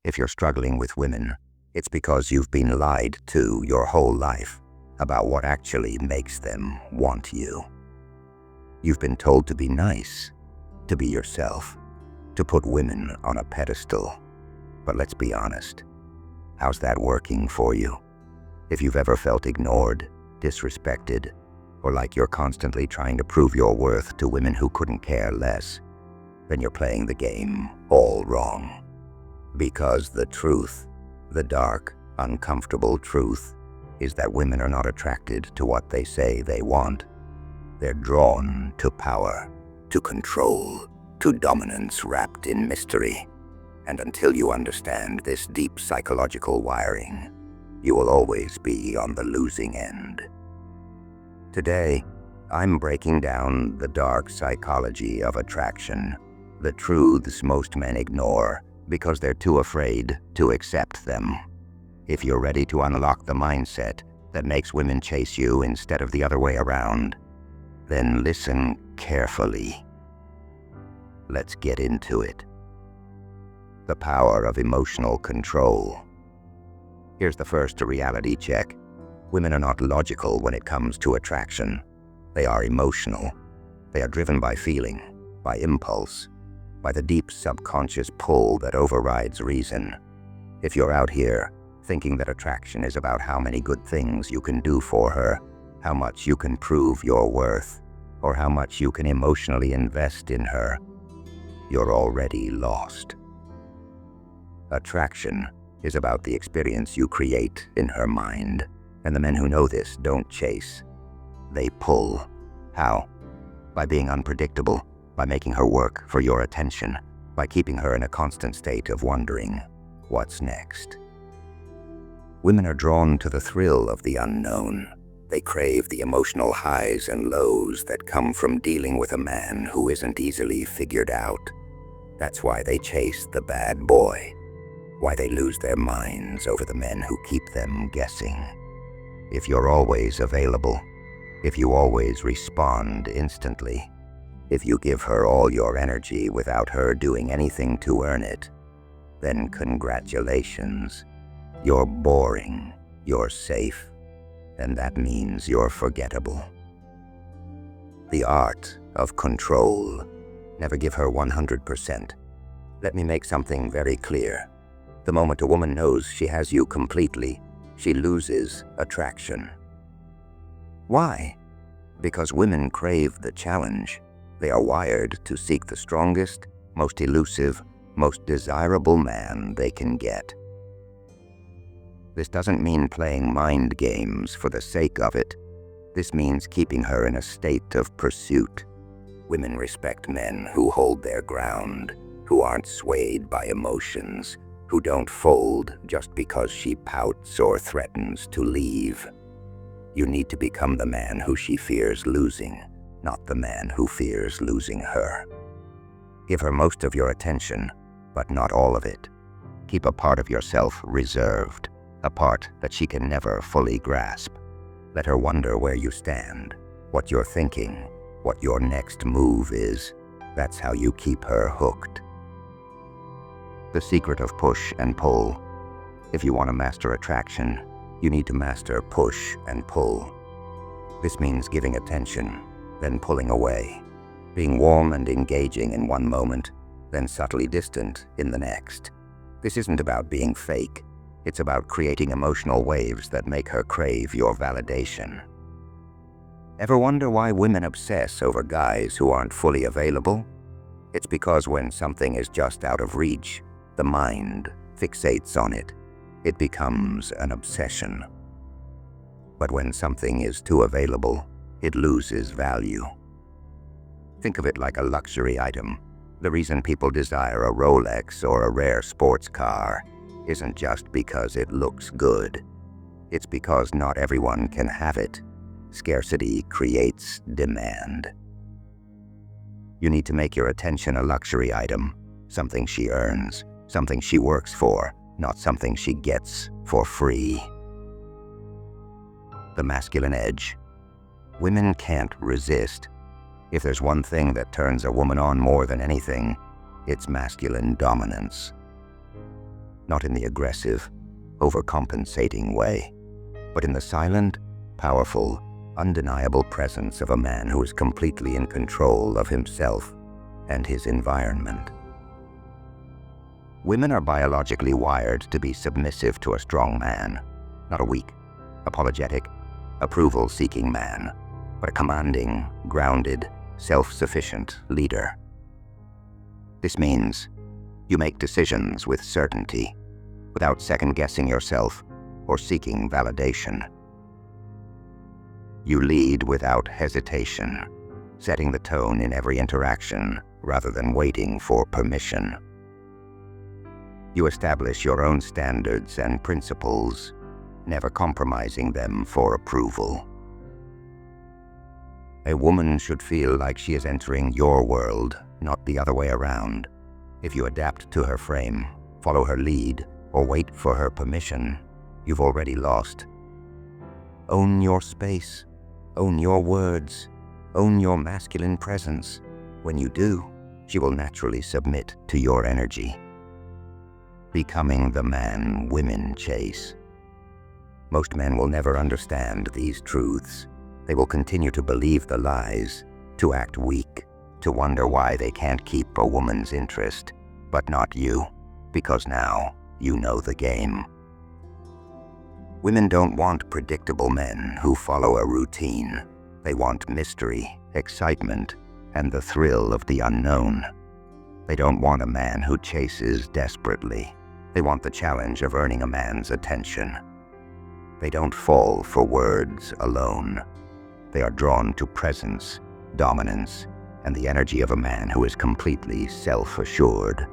If you're struggling with women, it's because you've been lied to your whole life about what actually makes them want you. You've been told to be nice, to be yourself, to put women on a pedestal. But let's be honest, how's that working for you? If you've ever felt ignored, disrespected, or like you're constantly trying to prove your worth to women who couldn't care less, then you're playing the game all wrong. Because the truth, the dark, uncomfortable truth, is that women are not attracted to what they say they want. They're drawn to power, to control, to dominance wrapped in mystery. And until you understand this deep psychological wiring, you will always be on the losing end. Today, I'm breaking down the dark psychology of attraction, the truths most men ignore because they're too afraid to accept them. If you're ready to unlock the mindset that makes women chase you instead of the other way around, then listen carefully. Let's get into it. The power of emotional control. Here's the first reality check. Women are not logical when it comes to attraction. They are emotional. They are driven by feeling, by impulse, by the deep subconscious pull that overrides reason. If you're out here thinking that attraction is about how many good things you can do for her, how much you can prove your worth, or how much you can emotionally invest in her, you're already lost. Attraction is about the experience you create in her mind, and the men who know this don't chase. They pull. How? By being unpredictable, by making her work for your attention, by keeping her in a constant state of wondering, what's next? Women are drawn to the thrill of the unknown. They crave the emotional highs and lows that come from dealing with a man who isn't easily figured out. That's why they chase the bad boy, why they lose their minds over the men who keep them guessing. If you're always available, if you always respond instantly, if you give her all your energy without her doing anything to earn it, then congratulations. You're boring, you're safe, and that means you're forgettable. The art of control. Never give her 100%. Let me make something very clear. The moment a woman knows she has you completely, she loses attraction. Why? Because women crave the challenge. They are wired to seek the strongest, most elusive, most desirable man they can get. This doesn't mean playing mind games for the sake of it. This means keeping her in a state of pursuit. Women respect men who hold their ground, who aren't swayed by emotions, who don't fold just because she pouts or threatens to leave. You need to become the man who she fears losing, not the man who fears losing her. Give her most of your attention, but not all of it. Keep a part of yourself reserved, a part that she can never fully grasp. Let her wonder where you stand, what you're thinking, what your next move is. That's how you keep her hooked. The secret of push and pull. If you want to master attraction, you need to master push and pull. This means giving attention, then pulling away, being warm and engaging in one moment, then subtly distant in the next. This isn't about being fake. It's about creating emotional waves that make her crave your validation. Ever wonder why women obsess over guys who aren't fully available? It's because when something is just out of reach, the mind fixates on it. It becomes an obsession. But when something is too available, it loses value. Think of it like a luxury item. The reason people desire a Rolex or a rare sports car isn't just because it looks good. It's because not everyone can have it. Scarcity creates demand. You need to make your attention a luxury item, something she earns, something she works for, not something she gets for free. The masculine edge. Women can't resist. If there's one thing that turns a woman on more than anything, it's masculine dominance. not in the aggressive, overcompensating way, but in the silent, powerful, undeniable presence of a man who is completely in control of himself and his environment. Women are biologically wired to be submissive to a strong man, not a weak, apologetic, approval-seeking man, but a commanding, grounded, self-sufficient leader. This means you make decisions with certainty, without second-guessing yourself or seeking validation. You lead without hesitation, setting the tone in every interaction rather than waiting for permission. You establish your own standards and principles, never compromising them for approval. A woman should feel like she is entering your world, not the other way around. If you adapt to her frame, follow her lead, or wait for her permission, you've already lost. Own your space, own your words, own your masculine presence. When you do, she will naturally submit to your energy, becoming the man women chase. Most men will never understand these truths. They will continue to believe the lies, to act weak, to wonder why they can't keep a woman's interest, but not you, because now you know the game. Women don't want predictable men who follow a routine. They want mystery, excitement, and the thrill of the unknown. They don't want a man who chases desperately. They want the challenge of earning a man's attention. They don't fall for words alone. They are drawn to presence, dominance, and the energy of a man who is completely self-assured.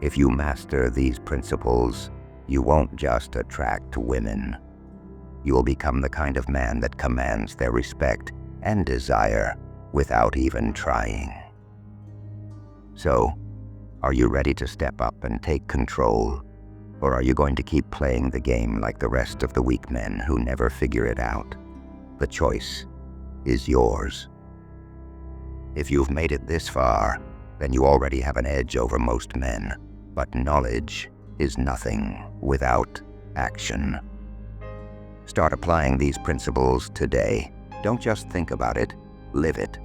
If you master these principles, you won't just attract women. You will become the kind of man that commands their respect and desire without even trying. So, are you ready to step up and take control? Or are you going to keep playing the game like the rest of the weak men who never figure it out? The choice is yours. If you've made it this far, then you already have an edge over most men. But knowledge is nothing without action. Start applying these principles today. Don't just think about it, live it.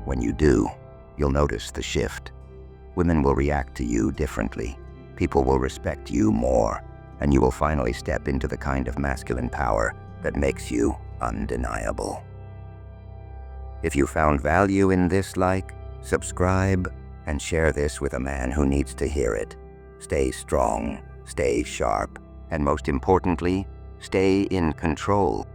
When you do, you'll notice the shift. Women will react to you differently. People will respect you more, and you will finally step into the kind of masculine power that makes you undeniable. If you found value in this, subscribe, and share this with a man who needs to hear it. Stay strong, stay sharp, and most importantly, stay in control.